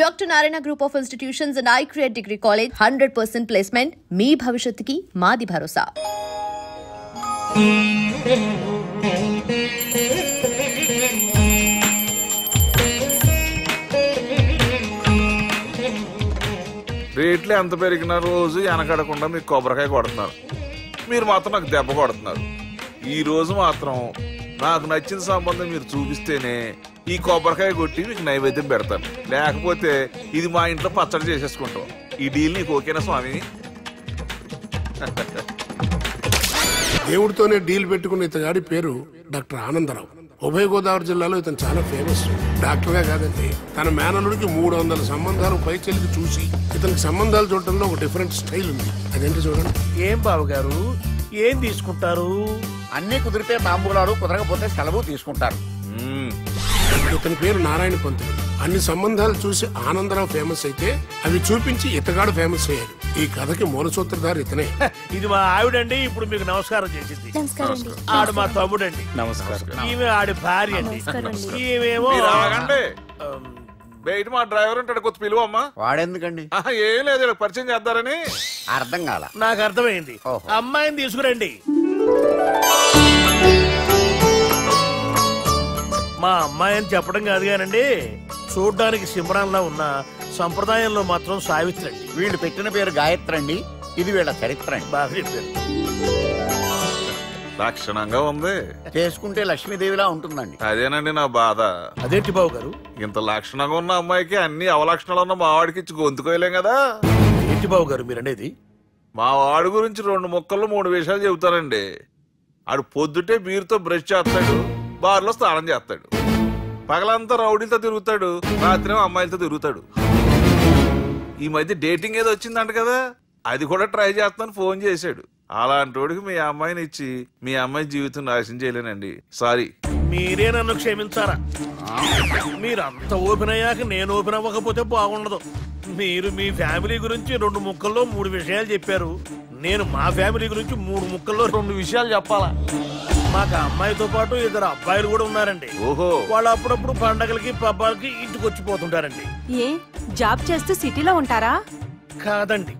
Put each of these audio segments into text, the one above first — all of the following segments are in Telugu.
Dr. Narayana Group of Institutions and I Create Degree College 100% placement. మీ భవిష్యత్తుకి మాది భరోసా. రేట్లు ఎంత పెరిగిన రోజు వెనకడకుండా మీకు కొబ్బరికాయ కొడుతున్నారు, మీరు మాత్రం నాకు దెబ్బ కొడుతున్నారు. ఈ రోజు మాత్రం నాకు నచ్చిన సంబంధం మీరు చూపిస్తేనే ఈ కొబ్బరికాయ కొట్టి మీకు నైవేద్యం పెడతాను, లేకపోతే ఇది మా ఇంట్లో పచ్చడి చేసేసుకుంటాం. ఈ డీల్ నీకు ఓకేనా స్వామి? దేవుడితోనే డీల్ పెట్టుకున్న ఇతగాడి పేరు డాక్టర్ ఆనందరావు. ఉభయ గోదావరి జిల్లాలో ఇతను చాలా ఫేమస్. డాక్టర్ గా కాదండి, తన మేనలుడికి 300 సంబంధాలు పైచెలికి చూసి ఇతనికి సంబంధాలు చూడటంలో ఒక డిఫరెంట్ స్టైల్ ఉంది. అదేంటి చూడండి. ఏం బాబు గారు, ఏం తీసుకుంటారు? అన్ని కుదిరితే తాంబూలాలు, కుదరకపోతే సెలవు తీసుకుంటారు. ఇతని పేరు నారాయణ పంతులు. అన్ని సంబంధాలు చూసి ఆనందరావు ఫేమస్ అయితే అవి చూపించి ఇతగాడు ఫేమస్ అయ్యాడు. ఈ కథకి మూల సూత్రధారి ఇతనే. ఇది మా ఆవిడండి, ఇప్పుడు మీకు నమస్కారం చేసింది. ఆడు మా తమ్ముడండి. నమస్కారం. ఈమె ఆడి భార్య అండి. ఈమెమో బయట మా డ్రైవర్ ఉంటాడు, కొత్త పిలువ అమ్మా. వాడెందుకండి? ఏం లేదు, పరిచయం చేద్దారని. అర్థం కాల. నాకు అర్థమైంది. అమ్మాయిని తీసుకురండి. మా అమ్మాయి అని చెప్పడం కాదు కానండి, చూడ్డానికి సింహరాన్లా ఉన్న సంప్రదాయంలో మాత్రం సావిత్రి అండి. వీళ్ళు పెట్టిన పేరు గాయత్రి అండి. ఇది వీళ్ళ చరిత్ర అండి. బాగా చెప్పారు. లక్షణంగా ఉంది. చేసుకుంటే లక్ష్మీదేవిలా ఉంటుందండి. అదేనండి నా బాధ. అదేంటి బాబు గారు, ఇంత లక్షణంగా ఉన్న అమ్మాయికి అన్ని అవలక్షణాలు ఉన్న మా వాడికి ఇచ్చి గొంతుకోయలేం కదా? ఏంటి బాబు గారు మీరు అనేది? మా వాడి గురించి 2 ముక్కల్లో 3 విషయాలు చెబుతానండి. ఆడు పొద్దుటే బీరుతో బ్రష్ చేస్తాడు, బార్లో స్నానం చేస్తాడు, పగలంతా రౌడీలతో తిరుగుతాడు, రాత్రి అమ్మాయిలతో తిరుగుతాడు. ఈ మధ్య డేటింగ్ ఏదో వచ్చిందంట కదా, అది కూడా ట్రై చేస్తాను ఫోన్ చేశాడు. అలాంటి వాడికి మీ అమ్మాయిని ఇచ్చి మీ అమ్మాయి జీవితం నాశనం చేయలేనండి. సారీ. మీరే నన్ను క్షమించారా? మీరు అంత ఓపెన్ అయ్యాక నేను ఓపెన్ అవ్వకపోతే బాగుండదు. మీరు మీ ఫ్యామిలీ గురించి 2 ముక్కల్లో 3 విషయాలు చెప్పారు. నేను మా ఫ్యామిలీ గురించి 3 ముక్కల్లో 2 విషయాలు చెప్పాలా? మాకు అమ్మాయితో పాటు 2 అబ్బాయిలు కూడా ఉన్నారండి. ఓహో. వాళ్ళు అప్పుడప్పుడు పండగలకి పబ్బాలకి ఇంటికి వచ్చిపోతుంటారండి. ఏ జాబ్ చేస్తూ సిటీలో ఉంటారా? కాదండి,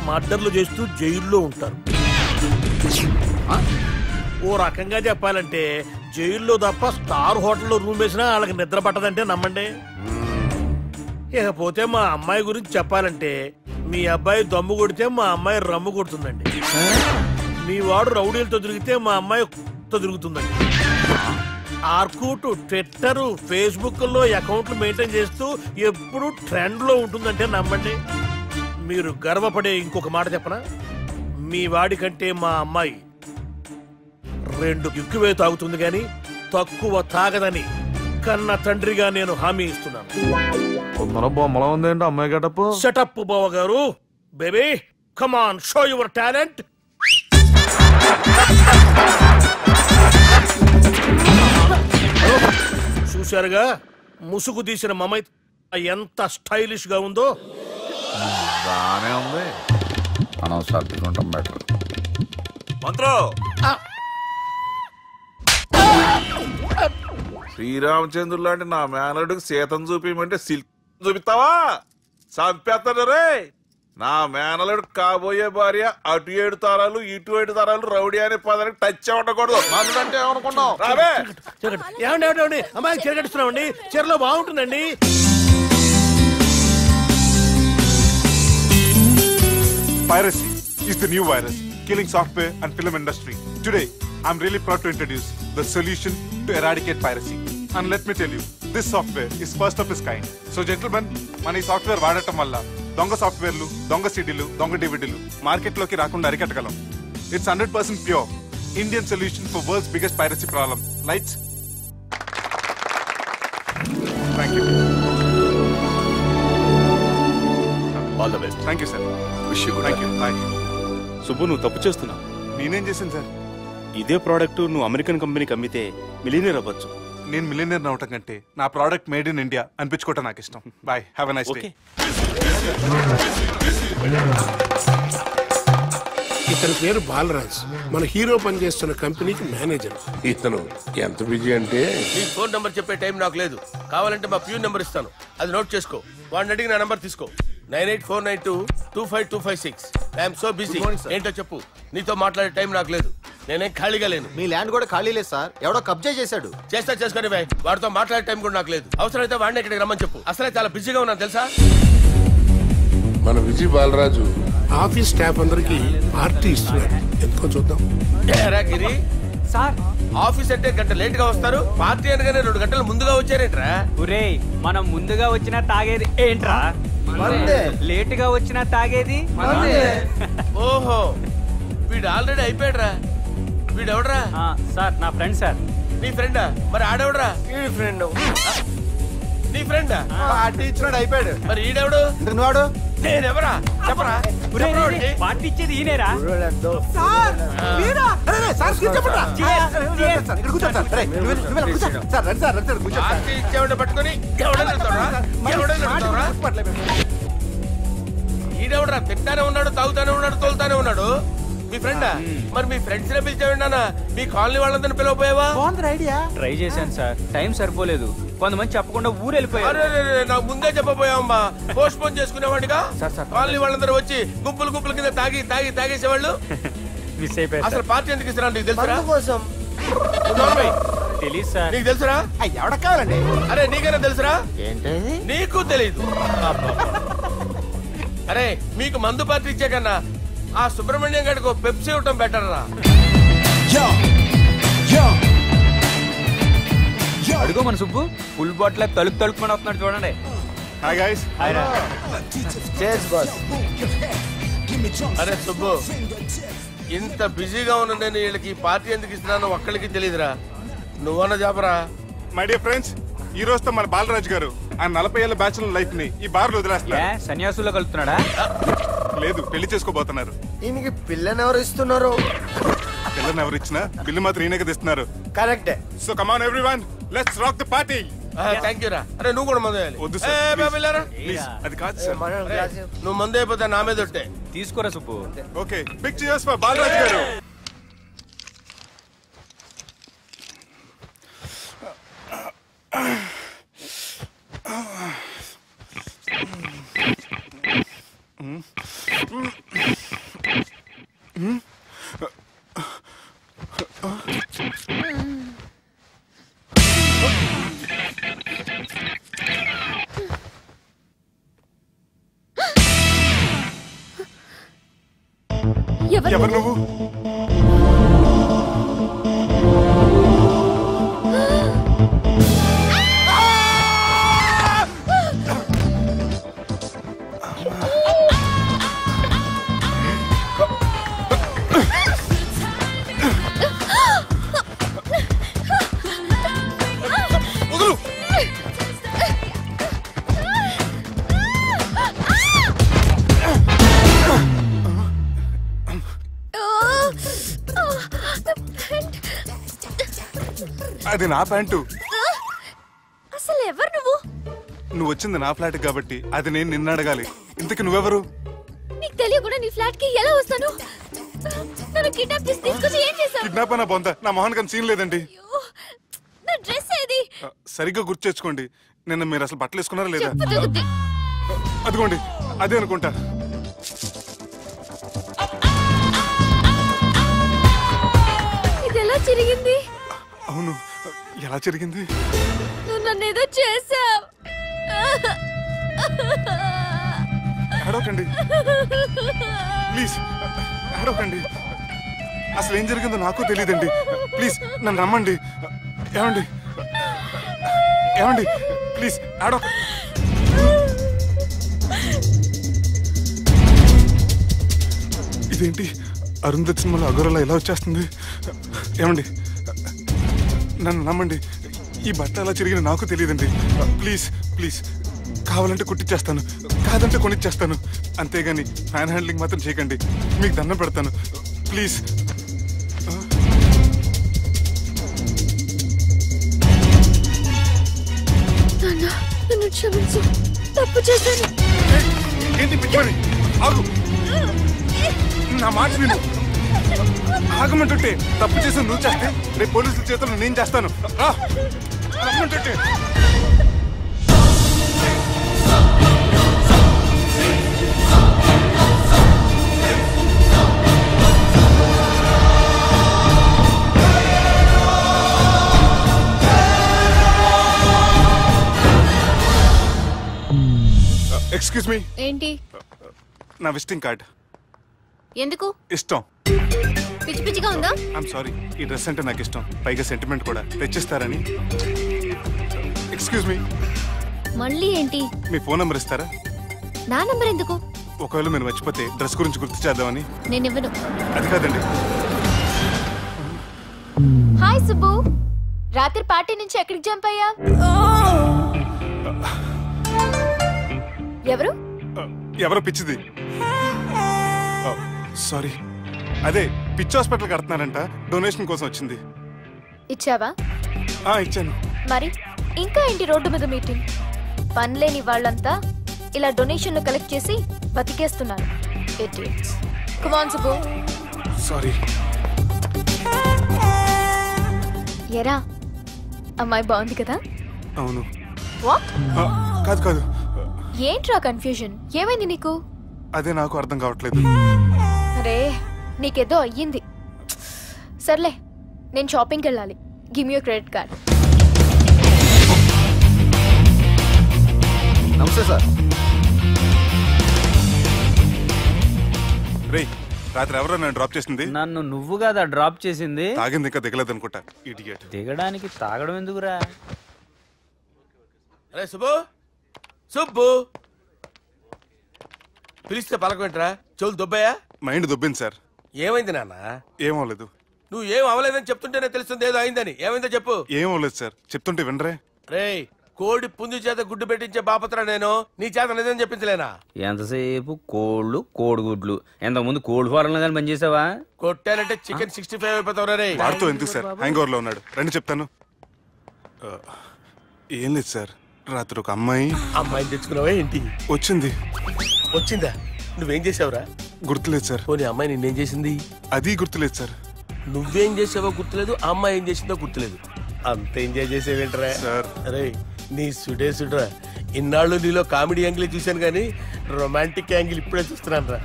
మర్డర్లు చేస్తూ జైల్లో ఉంటారు. ఓ రకంగా చెప్పాలంటే జైల్లో తప్ప స్టార్ హోటల్లో రూమ్ వేసినా వాళ్ళకి నిద్ర పట్టదంటే నమ్మండి. ఇకపోతే మా అమ్మాయి గురించి చెప్పాలంటే మీ అబ్బాయి దమ్ము కొడితే మా అమ్మాయి రమ్ము కొడుతుందండి. మీ వాడు రౌడీలతో తిరిగితే మా అమ్మాయి తిరుగుతుందండి. ఆర్కుట్, ట్విట్టర్, ఫేస్బుక్ లో అకౌంట్లు మెయింటైన్ చేస్తూ ఎప్పుడు ట్రెండ్ లో ఉంటుందంటే నమ్మండి. మీరు గర్వపడే ఇంకొక మాట చెప్పనా? మీ వాడి కంటే మా అమ్మాయి 2 ఎక్కువే తాగుతుంది గాని తక్కువ తాగదని కన్న తండ్రిగా నేను హామీ ఇస్తున్నాను. బొమ్మలా ఉందేంటి అమ్మాయి గెటప్? సెటప్ బావ గారు. Baby come on, show your talent. చూశారుగా ముసుగు తీసిన మమై ఎంత స్టైలిష్ గా ఉందో. బానే ఉంది. మనం సర్దుకుంటాం బెటర్. మంత్రో, శ్రీరామచంద్రుడు లాంటి నా మేనడుకి సీతను చూపించమంటే సిల్క్ చూపిస్తావా? చంపేస్తాడు రే. నా మేనలుడు కాబోయే భార్య అటు 7 తరాలు ఇటు 7 తరాలు రౌడీ అనే పదానికి టచ్ ఉండకూడదు. అంటే ఏమనుకున్నావు? ఏమండి అమ్మాయి చిరగట్టుస్తున్నామండి, చీరలో బాగుంటుందండి. Piracy is the new virus killing software and film industry. Today, I'm really proud to introduce the solution to eradicate piracy. And let me tell you, this software is first of its kind. So gentlemen, మన ఈ సాఫ్ట్వేర్ వాడటం వల్ల దొంగ సాఫ్ట్వేర్లు, దొంగ సిడీలు, దొంగ డివిడీలు మార్కెట్లోకి రాకుండా అరికట్టగలం. It's 100% pure Indian solution for world's biggest piracy problem. Lights. Thank you. All the best. Thank you, sir. Wish you good. Thank you. Bye. Subbu, నువ్వు తప్పు చేస్తున్నావు. నేనేం చేశాను సార్? ఇదే ప్రోడక్ట్ నువ్వు అమెరికన్ కంపెనీకి అమ్మితే మిలియనీర్ అవ్వచ్చు. నేను మిలియనీర్ అవటం కంటే నా ప్రోడక్ట్ మేడ్ ఇన్ ఇండియా అనిపించుకోవటం నాకు ఇష్టం. Bye, have a nice day. ఇతని పేరు బాలరాజ్, మన హీరో పనిచేస్తున్న కంపెనీకి మేనేజర్. ఇతను ఎంత బిజీ అంటే నీ ఫోన్ నంబర్ చెప్పే టైం నాకు లేదు. కావాలంటే మా ప్యూన్ నెంబర్ ఇస్తాను, అది నోట్ చేసుకో. వాడిని అడిగి నా నంబర్ తీసుకో. 9849225256. I'm so busy. ఏంటో చెప్పు. నీతో మాట్లాడే టైం నాకు లేదు, నేనేం ఖాళీగా లేను. మీ ల్యాండ్ కూడా ఖాళీ లేదు సార్, ఎవడో కబ్జా చేశాడు. చేస్తా చేసుకుని బాయ్, వాడితో మాట్లాడే టైం కూడా నాకు లేదు. అవసరమైతే వాడిని ఇక్కడికి రమ్మని చెప్పు. అసలే చాలా బిజీగా ఉన్నాను తెలుసా. మన విజయ్ బాలరాజు ఆఫీస్ స్టాఫ్ అందరికి పార్టీ ఇస్తున్నాడు, ఎందుకో చూద్దాం. గిరి సార్ ఆఫీస్ అంటే గంట లేట్ గా వస్తారు, పార్టీ అనగానే 2 గంటలు ముందుగా వచ్చారేంట్రా? ఒరే మనం ముందుగా వచ్చినా తాగేది ఏంట్రా, లేట్ గా వచ్చినా తాగేది. ఓహో వీడు ఆల్రెడీ అయిపోయాడ్రా. వీడెవడరా? సార్ నా ఫ్రెండ్ సార్. నీ ఫ్రెండా? మరి ఆడెవడరా? ఫ్రెండ్ నీ ఫ్రెండా? పార్టీ ఇచ్చినాడు అయిపోయాడు. మరి ఈడెవడు? వాడు నేనెవరా చెప్పరా? పార్టీ ఇచ్చేది ఈనేరా? పార్టీ ఇచ్చేవాడిని పట్టుకొని ఈడెవడరా? తింటానే ఉన్నాడు, తాగుతానే ఉన్నాడు, తోలుతానే ఉన్నాడు. మీ ఫ్రెండా? మరి మీ ఫ్రెండ్స్ నే పిలిచావండి అన్న. మీ కాలనీ వాళ్ళందరినీ పిలవపోయావా? ట్రై చేశాను సార్, టైం సరిపోలేదు. కొంతమంది చెప్పకుండా ఊరు వెళ్ళిపోయారు. నాకు ముందే చెప్పపోయావమ్మా, పోస్ట్ పోన్ చేసుకునేవాడిగా. కాలనీ వాళ్ళందరూ వచ్చి గుంపులు గుంపుల కింద తాగేసేవాళ్ళు. మిస్ అయిపోయారు. అసలు పార్టీ ఎందుకు ఇస్తున్నా నీకు తెలుసురా? తెలీదు సార్. నీకు తెలుసురా? ఎవడ కావాలండి? అరే నీకైనా తెలుసురా? ఏంటి నీకు తెలీదు? అరే మీకు మందు పార్టీ ఇచ్చే కన్నా ఆ సుబ్రహ్మణ్యం గారికి పెప్సీ ఇవ్వటం బెటర్ రా. అడుగు మన సుబ్బు ఫుల్ బాటిల్ తలుపుకొని వస్తున్నాడు చూడండి. Hi guys. అరే సుబ్బు, ఇంత బిజీగా ఉన్న నేను వీళ్ళకి పార్టీ ఎందుకు ఇస్తున్నాను ఒక్కడికి తెలియదురా. నువ్వన్న చెప్పరా. మై డియర్ ఫ్రెండ్స్, ఈ రోజుతో మన బాలరాజు గారు ఆ 40 ఏళ్ల బ్యాచులర్ లైఫ్ ని ఈ బార్ లో వదిలేస్తున్నారు. సన్యాసుల్లో కలుపుతున్నాడా? లేదు, పెళ్లి చేసుకోబోతున్నారు. ఈయనకి పిల్లని ఎవరు ఇస్తున్నారు? పిల్లని ఎవరు ఇచ్చినా బిల్లు మాత్రం ఈయనకి తెస్తున్నారు. కరెక్టే. So come on everyone, let's rock the party. Thank you రా. అరే నువ్వు కూడా మందు వేయాలి. వద్దు ప్లీజ్, అది కాదు సార్. నువ్వు మందు అయిపోతే నా మీద ఒట్టే. తీసుకోరా Subbu. Okay, big cheers for Balaraju గారు. ఎవరు నువ్వు? అది నా ప్యాంటు. అసలు ఎవరు నువ్వు? నువ్వు వచ్చింది నా ఫ్లాట్ కాబట్టి అది నేను నిన్ను అడగాలి. ఇంతకు నువ్వెవరు? నీకు తెలియకుండా నీ ఫ్లాట్ కి ఎలా వస్తాను? నన్ను కిడ్నాప్ చేసి తీసుకొచ్చి ఏం చేశావు? కిడ్నాప్ అన్న బొంద, నా మొహన్ కన్నా సీన్ లేదండి. నా డ్రెస్ ఏది? సరిగ్గా గుర్తు తెచ్చుకోండి. నిన్న మీరు అసలు బట్టలు వేసుకున్నారా లేదా? అదిగోండి, అదే అనుకుంటా. ఇది ఎలా జరిగింది? అవును, ఎలా జరిగింది? నువ్వు నన్ను ఏదో చేసావు. ఏడవకండి ప్లీజ్, ఏడవకండి. అసలు ఏం జరిగిందో నాకు తెలియదండి. ప్లీజ్ నన్ను రమ్మండి. ఏమండి ఏమండి ప్లీజ్ ఏడవ. ఇదేంటి అరుంధతి సినిమాలో అగోరలా ఎలా వచ్చేస్తుంది? ఏమండి నన్ను నమ్మండి, ఈ బట్ట అలా చిరిగిన నాకు తెలియదండి. ప్లీజ్ ప్లీజ్, కావాలంటే కుట్టిచ్చేస్తాను, కాదంటే కొనిచ్చేస్తాను. అంతేగాని ఫ్యాన్ హ్యాండ్లింగ్ మాత్రం చేయకండి, మీకు దండం పెడతాను ప్లీజ్. నన్ను క్షమించు, తప్పు చేశాను. ఏంటి పిచ్చివాడి? ఆగు. నా మాట విను. ఆగమంటుంటే తప్పు చేసి నువ్వు చేస్తే రేపు పోలీసుల చేతుల్లో నేను చేస్తాను. ఆగమంటుంటే ఎక్స్క్యూజ్ మీ. ఏంటి? నా విజిటింగ్ కార్డ్. ఎందుకు? ఇష్టం. పిచ్చి పిచ్చిగా ఉందా? ఐఎమ్ సారీ, ఈ డ్రెస్ అంటే నాకు ఇష్టం, పైగా సెంటిమెంట్ కూడా. తెచ్చిస్తారని. Excuse me. మళ్ళీ ఏంటి? మీ ఫోన్ నంబర్ ఇస్తారా? నా నంబర్ ఎందుకు? ఒకవేళ మీరు మర్చిపోతే డ్రెస్ గురించి గుర్తు చేద్దామని. నేను ఇవ్వను. అది కాదండి. హాయ్ సుబ్బు, రాత్రి పార్టీ నుంచి ఎక్కడికి జంప్ అయ్యా? ఎవరు? ఎవరో పిచ్చిది. సారీ, అదే పిచ్చి హాస్పిటల్ కడుతున్నారంట, డొనేషన్ కోసం వచ్చింది. ఇచ్చావా? ఇచ్చాను. మరి ఇంకా ఏంటి రోడ్డు మీద మీటింగ్? పనిలేని వాళ్ళంతా ఇలా డొనేషన్లు కలెక్ట్ చేసి బతికేస్తున్నారు. Come on Subbu. సారీ. ఎరా, అమ్మాయి బాగుంది కదా? అవును. వాట్? కాదు కాదు. ఏంట్రా కన్ఫ్యూజన్? ఏమైంది నీకు? అదే నాకు అర్థం కావట్లేదు. అరే, నీకేదో అయ్యింది. సర్లే, నేను షాపింగ్కి వెళ్ళాలి. Give me your credit card. నమస్తే సార్. రేయ్, రాత్రి ఎవరో నన్ను డ్రాప్ చేసింది? నన్ను నువ్వు కదా డ్రాప్ చేసింది. తాగింది ఇంకా దిగలేదు అనుకుంటా. ఇడియట్. దిగడానికి తాగడం ఎందుకురా? అరే సుబ్బు, సుబ్బు పిలిస్తే పలకమేంట్రా? చెవులు దుబ్బయ్యా? Mind దుబ్బింది sir. ఏమైంది నాన్న? ఏమవలేదు. నువ్వు ఏం అవలేదని చెప్తుంటేనే తెలుస్తుంది ఏదో అయిందని. ఏమైందో చెప్పు. ఏమవలేదు సార్, చెప్తుంటే వినరే. రేయ్, కోడి పుంజు చేత గుడ్డు పెట్టించే బాపత్రా నేను. నీ చేత నిజం చెప్పించలేనా? ఎంతసేపు కోళ్ళు కోడిగుడ్లు. ఎంతకుముందు కోడి ఫారంలో కానీ పనిచేసావా? కొట్టానంటే చికెన్ 65 అయిపోతావు రే. వాడుతూ ఎందుకు సార్, హ్యాంగ్ ఓవర్ లో ఉన్నాడు. రండి చెప్తాను. ఏం లేదు సార్, రాత్రి ఒక అమ్మాయిని తెచ్చుకున్నావా ఏంటి? వచ్చిందా? నువ్వేం చేసావురా? గుర్తులేదు సార్. పోనీ అమ్మాయి నిన్నేం చేసింది? అది గుర్తులేదు సార్. నువ్వేం చేసావో గుర్తులేదు, ఆ అమ్మాయి ఏం చేసిందో గుర్తులేదు. అంత ఎంజాయ్ చేసేవేంట్రా సార్? అరే నీ సుడే సుడ్రా. ఇన్నాళ్ళు నీలో కామెడీ యాంగిల్ చూశాను కానీ రొమాంటిక్ యాంగిల్ ఇప్పుడే చూస్తున్నాను రా.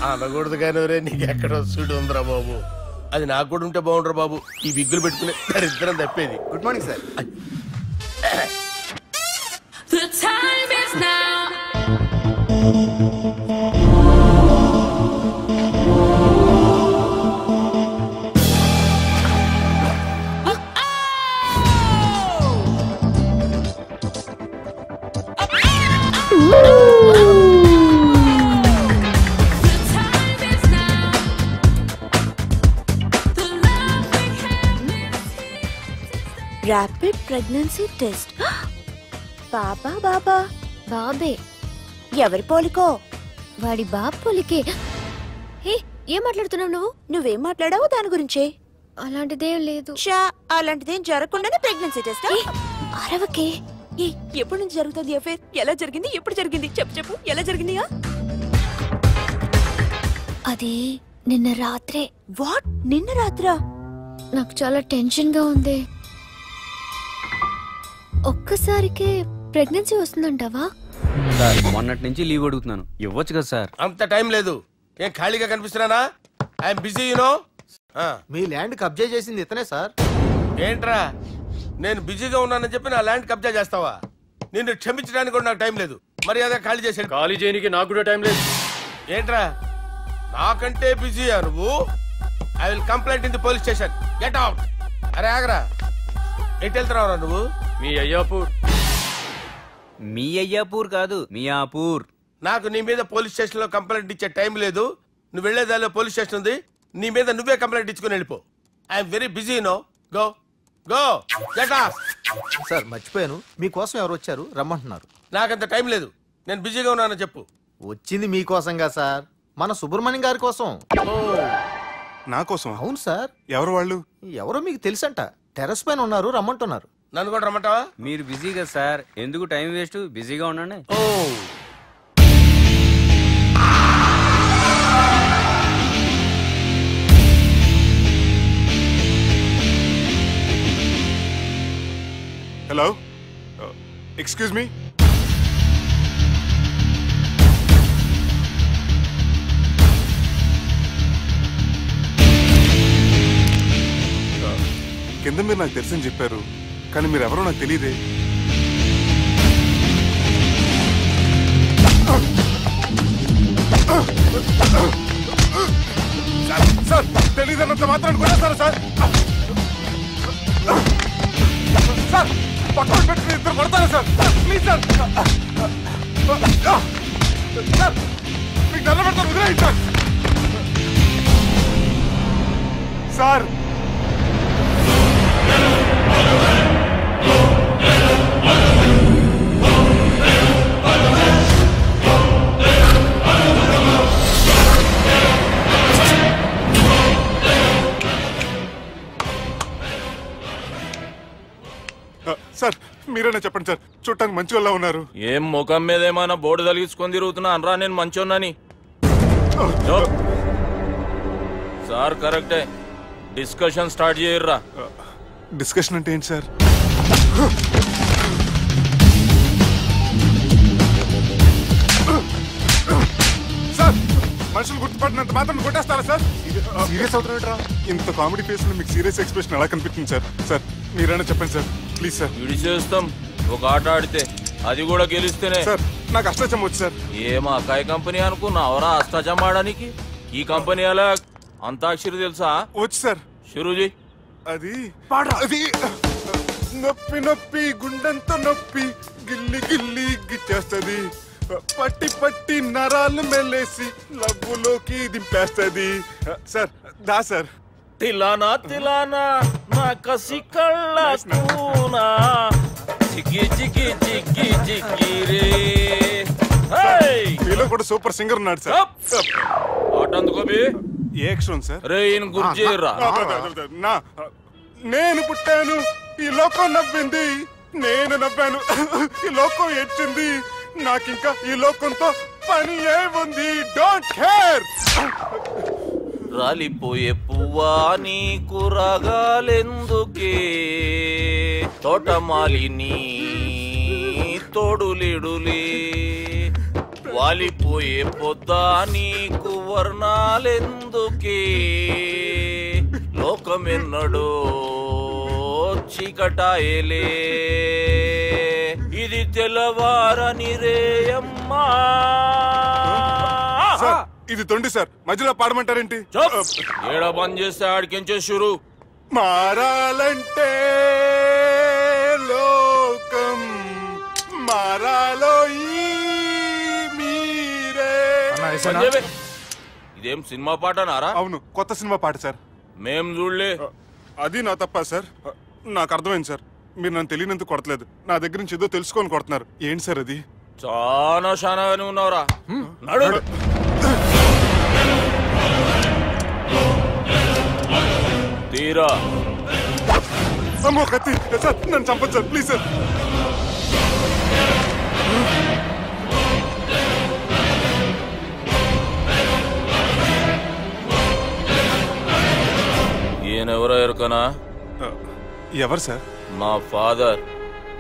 అనకూడదు కానీ రే, నీకు ఎక్కడ సుడు ఉందిరా బాబు. అది నాకు కూడా ఉంటే బాగుండ్రా బాబు. ఈ విగ్గులు పెట్టుకునే దరిద్రం తప్పేది. Good morning sir. The time is now. Rapid pregnancy test. బాబా బాబా బాబే. ఎవరి పోలికో? వాడి బాబు పోలికే. హే, ఏం మాట్లాడుతున్నావు నువ్వు? నువ్వేం మాట్లాడావు దాని గురించే? అలాంటిదేం లేదు. షా, అలాంటిదేం జరగకుండానే ప్రెగ్నెన్సీ టెస్ట్? అరవకే. ఎప్పటి నుంచి జరుగుతుంది అఫేర్? ఎలా జరిగింది? ఎప్పుడు జరిగింది? చెప్పు చెప్పు, ఎలా జరిగింది? అది నిన్న రాత్రే. వాట్? నిన్న రాత్రా? నాకు చాలా టెన్షన్ గా ఉంది. ఒక్కసారికే ప్రెగ్నెన్సీ వస్తుందంటావా? సార్, మొన్నటి నుంచి లీవ్ అడుగుతున్నాను, ఇవ్వచ్చు కదా సార్? అంత టైం లేదు. ఏం ఖాళీగా కనిపిస్తున్నానా? I'm busy you know. మీ ల్యాండ్ కబ్జా చేసింది ఇతనే సార్. ఏంట్రా, నేను బిజీగా ఉన్నానని చెప్పి నా ల్యాండ్ కబ్జా చేస్తావా? నిన్ను క్షమించడానికి కూడా నాకు టైం లేదు. మర్యాద ఖాళీ చేసాడు. ఖాళీ చేయడానికి నాకు కూడా టైం లేదు. ఏంట్రా, నాకంటే బిజీయా నువ్వు? I will complaint in the police station. Get out. అరే ఆగరా, ఎటు వెళ్తున్నావురా నువ్వు? మీ అయ్యాపూర్. మీ అయ్యాపూర్ కాదు, మియాపూర్. నాకు నీ మీద పోలీస్ స్టేషన్ లో కంప్లైంట్ ఇచ్చే టైం లేదు. నువ్వు వెళ్లేదాలో పోలీస్ స్టేషన్ ఉంది. నీ మీద నువ్వే కంప్లైంట్ ఇచ్చుకుని వెళ్ళిపో. I'm very busy no. Go go get out. Sir మర్చిపోయాను, మీకోసం ఎవరు వచ్చారు, రమ్మంటున్నారు. నాకంత టైం లేదు, నేను బిజీగా ఉన్నానని చెప్పు. వచ్చింది మీకోసంగా సార్, మన సుబ్రహ్మణ్యం గారి కోసం. నా కోసం? అవును సార్. ఎవరు వాళ్ళు? ఎవరో మీకు తెలుసంట. టెర్రస్ పైన ఉన్నారు, రమ్మంటున్నారు. నన్ను కూడా రమ్మంటావా? మీరు బిజీ కదా సార్, ఎందుకు టైం వేస్ట్, బిజీగా ఉండండి. హలో ఎక్స్క్యూజ్ మీ కింద మీరు నాకు తెలుసని చెప్పారు, కానీ మీరు ఎవరో నాకు తెలియదే. సార్ తెలియదన్నంత మాత్రం కొనేస్తారా సార్? సార్ పక్కన పెట్టి ఇద్దరు కొడతారా సార్? ప్లీజ్ సార్, సార్ మీకు నల్ల పెడతారు, వదిలేయండి సార్. సార్ సార్ మీరేనా చెప్పండి సార్, చూడటానికి మంచి వాళ్ళ ఉన్నారు. ఏం ముఖం మీద ఏమైనా బోర్డు తలిగించుకొని తిరుగుతున్నా అనరా నేను మంచోన్నాని? సార్ కరెక్టే, డిస్కషన్ స్టార్ట్ చేయర్రా. డిస్కషన్ అంటే ఏంటి సార్? సార్ మనుషులు గుర్తుపడినంత మాత్రం కొట్టేస్తారా సార్? సీరియస్ అవుతున్నా ఇంత కామెడీ ఫేస్ లో మీకు సీరియస్ ఎక్స్ప్రెషన్ ఎలా కనిపిస్తుంది సార్? సార్ మీరైనా చెప్పండి సార్ ప్లీజ్ సార్. విడి చేస్తాం ఒక ఆట ఆడితే, అది కూడా గెలిస్తేనే. సార్ నాకు అష్టాచమ్మ వచ్చు సార్. ఏం అకాయ కంపెనీ అనుకున్నావరా అష్టాచమ్మ ఆడడానికి? ఈ కంపెనీ అలా అంతాక్షరి తెలుసా? వచ్చు సార్. షురూజీ అది అది నొప్పి నొప్పి గుండెంతో నొప్పి గిల్లి గిల్లి గిచ్చేస్తుంది, పట్టి పట్టి నరాలు మెల్లేసి లవ్వులోకి దింపేస్తుంది. సార్ దా సార్. తిలానా తిలానా నా కసి కళ్ళ కూనా జిగ్గి జిగ్గి జిగ్గి జిగ్గి రే. మీలో కూడా సూపర్ సింగర్ ఉన్నాడు సార్. ఆట అందుకోబి ఏ అక్షరం సార్? రే ఈయన గుర్తు చేయరా. నేను పుట్టాను ఈ లోకం నవ్వింది, నేను నవ్వాను ఈ లోకం ఏడ్చింది, నాకింకా ఈ లోకంతో పని ఏముంది, డోంట్ కేర్. రాలిపోయే పువ్వా నీకు రాగాలెందుకే, తోటమాలిని తోడులిడులే, వాలిపోయే పొద్దా నీకు వర్ణాలెందుకే, లోకమెన్నడో చీకటాయలే, ఇది తెల్లవారని రేయమ్మా. ఇది తొండి సార్, మధ్యలో పాడమంటారేంటి? ఏడా బంద్ చేస్తే ఆడికించే షురు. మారాలంటే లోకం మారాలో మీరే. ఇదేం సినిమా పాట నారా? అవును, కొత్త సినిమా పాట సార్. మేం చూడలే. అది నా తప్ప సార్? నాకు అర్థమైంది సార్, మీరు నన్ను తెలియనందుకు కొడతలేదు, నా దగ్గర నుంచి ఏదో తెలుసుకొని కొడుతున్నారు. ఏంటి సార్ అది? చాలా శానాగానే ఉన్నావురా. నడు. తీరా. అమ్మో కత్తి సార్, నన్ను చంపదు సార్ ప్లీజ్ సార్. ఈయనెవరో ఎరుకనా? ఎవరు సార్? మా ఫాదర్,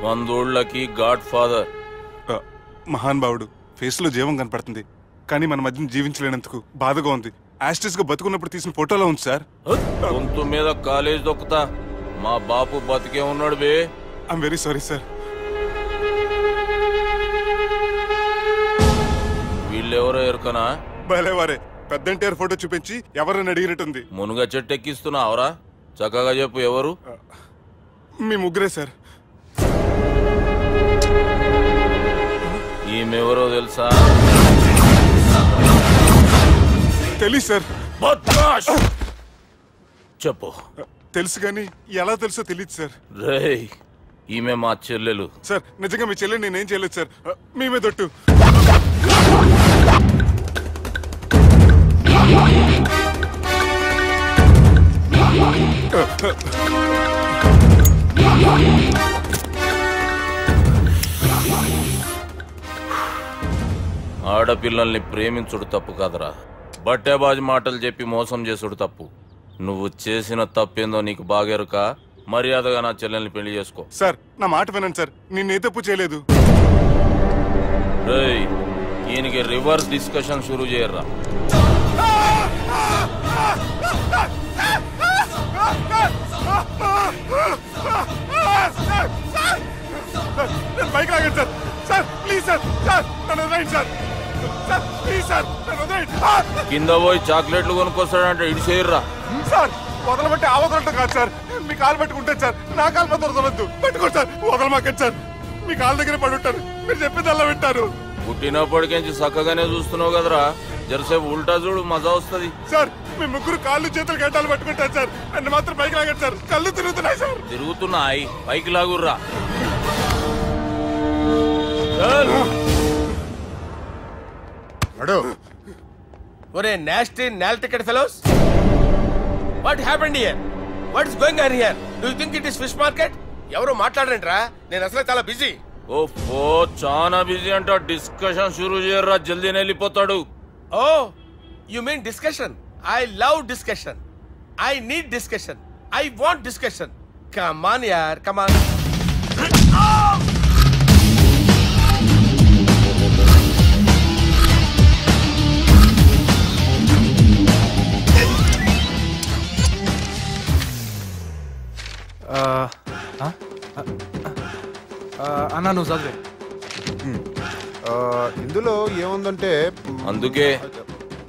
100 ఊళ్ళకి గాడ్ ఫాదర్. మహాన్ భావుడు, ఫేస్ లో జీవం కనపడుతుంది, కానీ మన మధ్యన జీవించలేనందుకు బాధగా ఉంది. యాస్టిస్ గా బతుకున్నప్పుడు తీసిన ఫోటోలో ఉంది సార్. గొంతు మీద కాలేజ్ దొక్కుతా, మా బాపు బతికే ఉన్నాడు బే. I'm very sorry sir. వీళ్ళెవరో ఎరుకనా? భలేవారే, పెద్ద ఎన్టీఆర్ ఫోటో చూపించి ఎవరని అడిగినట్టుంది. మునుగ చెట్టు ఎక్కిస్తున్నావురా? చక్కగా చెప్పు ఎవరు? మీ ముగ్గురే సార్. ఈమెవరో తెలుసా? తెలీదు సార్. చెప్పు. తెలుసు కానీ ఎలా తెలుసో తెలియదు సార్. రేయ్, ఈమె మా చెల్లెలు. సార్ నిజంగా మీ చెల్లెలు నేనేం చేయలేదు సార్, మీ మీద దొట్టు. ఆడపిల్లల్ని ప్రేమించుడు తప్పు కాదురా, బట్టేబాజు మాటలు చెప్పి మోసం చేసుడు తప్పు. నువ్వు చేసిన తప్పేందో నీకు బాగెరుక. మర్యాదగా నా చెల్లెల్ని పెళ్లి చేసుకో. సార్ నా మాట వినండి సార్, నేను ఏ తప్పు చేయలేదు. రేయ్, ఈయనకి రివర్స్ డిస్కషన్ షురూ చేయర్రా. బైక్ లాగండి sir. Sir please sir, sir నన్ను వదిలేయండి సార్. సార్ ప్లీజ్ సార్ నన్ను వదిలేయండి. కింద పోయి చాక్లెట్లు కొనుక్కొస్తాడంటే ఇటు చేయర్రా. సార్ వదలబట్టి ఆ వదలటం కాదు సార్, మీ కాలు పట్టుకుంటాను సార్. నా కాలు పట్టు వదలవద్దు, పట్టుకోండి సార్. వదలమాకండి సార్, మీ కాళ్ళ దగ్గర పడి ఉంటారు. మీరు చెప్పింది అలా వింటారు. పుట్టినప్పటికేంచి చక్కగానే చూస్తున్నావు కదరా, జరసేపు ఉల్టా చూడు, మజా వస్తుంది. సార్ మీ ముగ్గురు కాళ్ళు చేతులు గంటలు పట్టుకుంటారు సార్, నన్ను మాత్రం బైక్ లాగండి సార్. కళ్ళు తిరుగుతున్నాయి సార్. తిరుగుతున్నాయి, పైకి లాగుర్రా. ఒరే నాస్టీ నాల్ ticket fellows, what happened here? What is going on here? Do you think it is fish market? ఎవరు మాట్లాడరంట్రా, నేను అసలే చాలా బిజీ. ఓ చాలా బిజీ అంట. డిస్కషన్ షురూ చేయర్రా, జల్దీనే వెళ్ళిపోతాడు. Oh you mean discussion? I love discussion. I need discussion. I want discussion. Come on యార్, కమ్ ఆన్. అన్నా నువ్వు చదివే. ఇందులో ఏముందంటే, అందుకే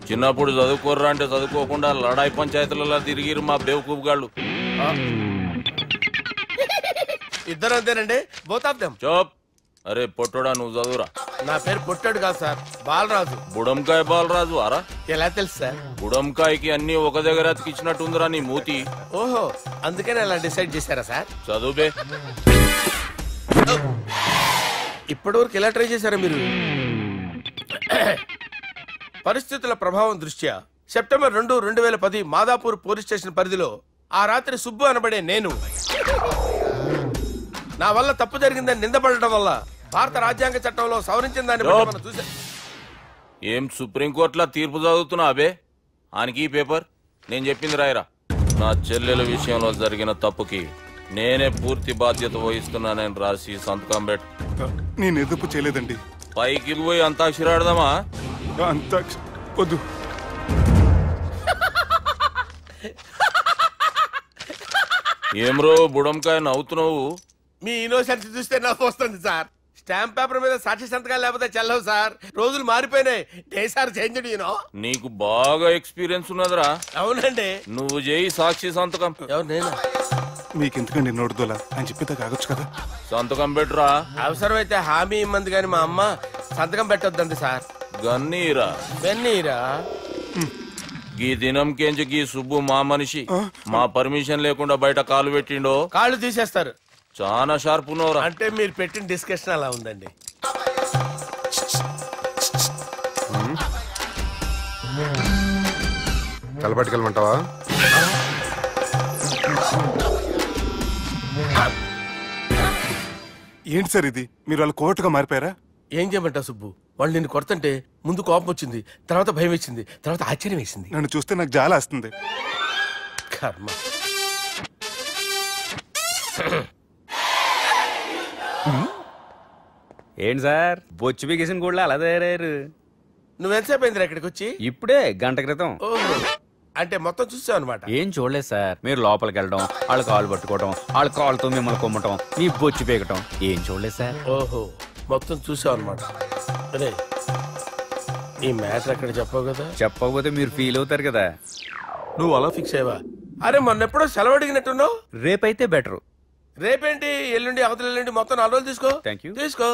చిన్నప్పుడు చదువుకోర్రా అంటే చదువుకోకుండా లడాయి పంచాయతీలలో తిరిగిరు మా బేవకూఫ్ గాళ్ళు. ఇద్దరు అంతేనండి, బోత్ ఆఫ్ దెమ్. చోప్. అరే పొట్టోడా, నువ్వు చదువురా. నా పేరు పొట్టాడు కాదు సార్, బాలరాజు. బుడంకాయ బాలరాజు అరా? ఎలా తెలుసు సార్? బుడంకాయకి అన్ని ఒక దగ్గర అతికిచ్చినట్టుందిరా నీ మూతి. ఓహో, అందుకని అలా డిసైడ్ చేశారా సార్? చదువుబే. ఇప్పటి వరకు ఎలా ట్రై చేశారా మీరు? పరిస్థితుల ప్రభావం దృష్ట్యా సెప్టెంబర్ 2, 2010 మాదాపూర్ పోలీస్ స్టేషన్ పరిధిలో ఆ రాత్రి సుబ్బు అనబడే నేను నా వల్ల తప్పు జరిగిందని నిందపడటం వల్ల భారత రాజ్యాంగ చట్టంలో సవరించిన దాన్ని బట్టి మనం చూసా. ఏం సుప్రీంకోర్టులో తీర్పు చదువుతున్నా అబే? ఆనికి ఈ పేపర్ నేను చెప్పింది రాయరా. నా చెల్లెల విషయంలో జరిగిన తప్పుకి నేనే పూర్తి బాధ్యత వహిస్తున్నానని రాసి సంతకం పెట్టు. నేను ఎదుపు చేయలేదండి. పైకి పోయి అంతాక్షరి ఆడదామా? వద్దు. ఏమ్రో బుడంకాయ నవ్వుతున్నావు? మీ ఇన్నోసెన్స్ చూస్తే నవ్వు వస్తుంది సార్. స్టాంప్ పేపర్ మీద సాక్షి సంతకాలు లేకపోతే చెల్లవు సార్. రోజులు మారిపోయినాయి. Days are changed you know. నీకు బాగా ఎక్స్పీరియన్స్ ఉన్నదిరా. అవునండి. నువ్వు చేయి సాక్షి సంతకం. ఎవరు నేనా? మీకు ఎందుకండి నోడుదోలా, ఆయన చెప్పేదా కాగొచ్చు కదా. సంతకం పెట్టురా. అవసరమైతే హామీ ఇమ్మంది కానీ మా అమ్మ సంతకం పెట్టొద్దండి సార్. గన్నీరా వెన్నీరా. ఈ దినం కేంచి గీ సుబ్బు మా మనిషి మా పర్మిషన్ లేకుండా బయట కాలు పెట్టిండో కాళ్ళు తీసేస్తారు. చాలా షార్ప్ ఉన్నవరా. అంటే మీరు పెట్టిన డిస్కషన్ అలా ఉందండి. కలపట్టుకెళ్ళమంటావా? ఏంటి సార్ ఇది, మీరు వాళ్ళు కోర్టుగా మారిపోయారా? ఏం చేయమంటావు సుబ్బు, వాళ్ళు నిన్ను కొడుతుంటే ముందు కోపం వచ్చింది, తర్వాత భయం వేసింది, తర్వాత ఆశ్చర్యం వేసింది. నన్ను చూస్తే నాకు జాలా వస్తుంది. కర్మ. ఏంటి సార్ బొచ్చు బిగేసిన కూడా అలా తయారయ్యారు? నువ్వెంతసేపు అయిందిరా ఇక్కడికి వచ్చి? ఇప్పుడే గంట క్రితం. అంటే మొత్తం చూసావు అనమాట? ఏం చూడలేదు సార్. మీరు లోపలికి వెళ్ళడం, వాళ్ళ కాలు పట్టుకోవడం, వాళ్ళ కాలుతో మిమ్మల్ని కొమ్మటం, మీ బొచ్చు పీకటం ఏం చూడలేదు సార్. ఓహో, మొత్తం చూసావు అనమాట. అరే ఈ మ్యాటర్ అక్కడ చెప్పవు కదా? చెప్పకపోతే మీరు ఫీల్ అవుతారు కదా. నువ్వు అలా ఫిక్స్ అయ్యవా? అరే మొన్నెప్పుడో సెలవు అడిగినట్టున్నావు. రేపైతే బెటర్. రేపేంటి, ఎల్లుండి, అవతల ఎల్లుండి, మొత్తం 4 రోజులు తీసుకో. Thank you. తీసుకో.